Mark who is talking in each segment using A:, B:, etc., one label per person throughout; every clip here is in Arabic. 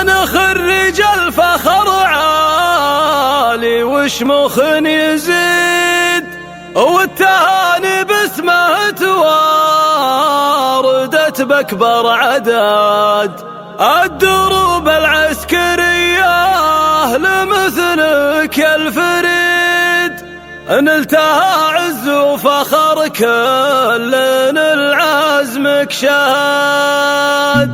A: فنخرج الفخر عالي وشموخ يزيد، والتهاني باسمه تواردت بأكبر عدد. الدروب العسكرية لمثلك يا الفريد، نلتها عز وفخر كلنا العزمك شهد.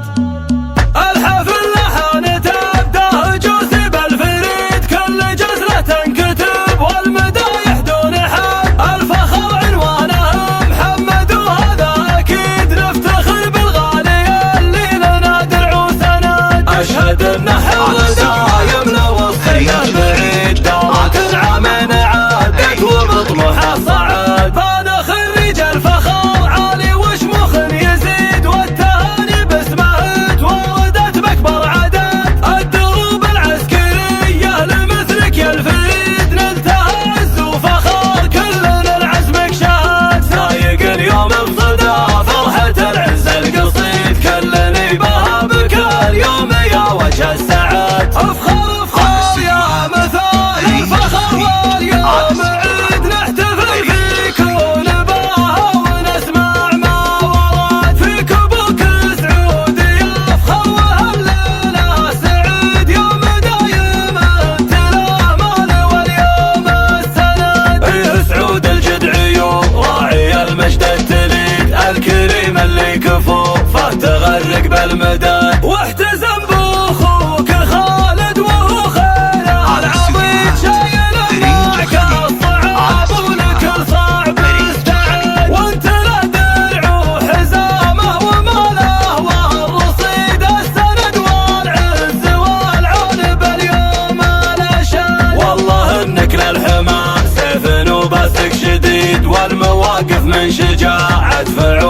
A: الحفل لحن تبدأ جوسي بالفريد، كل جزلة تنكتب والمدايح دون حد. الفخر عنوانه محمد وهذا أكيد، نفتخر بالغالي اللي لنا درع وسند. أشهد أن حول دايم لوصية بعيد، دورة عامين عادت ومطموحه صعد. فنخرج الفخر عالي وشموخ يزيد، والتهاني باسمه تواردت بأكبر عدد. الدروب العسكرية لمثلك يا الفريد، نلتها عز وفخر كلنا العزمك شهد. سايق اليوم بصدى فرحة العز القصيد، كلنا يباها بك اليوم يا وجه السعد. افخر افخر يا مثال الفخر واليوم عيد، نحتفل فيك ونباها ونسمع ما ورد. فيك ابوك سعود يفخر واهلنا سعيد، يوم دايم انت الامان واليوم السند. ايه سعود الجدعي راعي المجد التليد، الكريم اللي كفوفه تغرق بالمدد. واحتزم باخوك خالد وهو خيره العظيم، شايل معك الصعاب ولكل صعب استعد. وانت له درع وحزامه وماله والرصيد، السند والعز والعون باليوم الاشد. والله انك للحمى سيف وبسك شديد، والمواقف من شجاعة فعول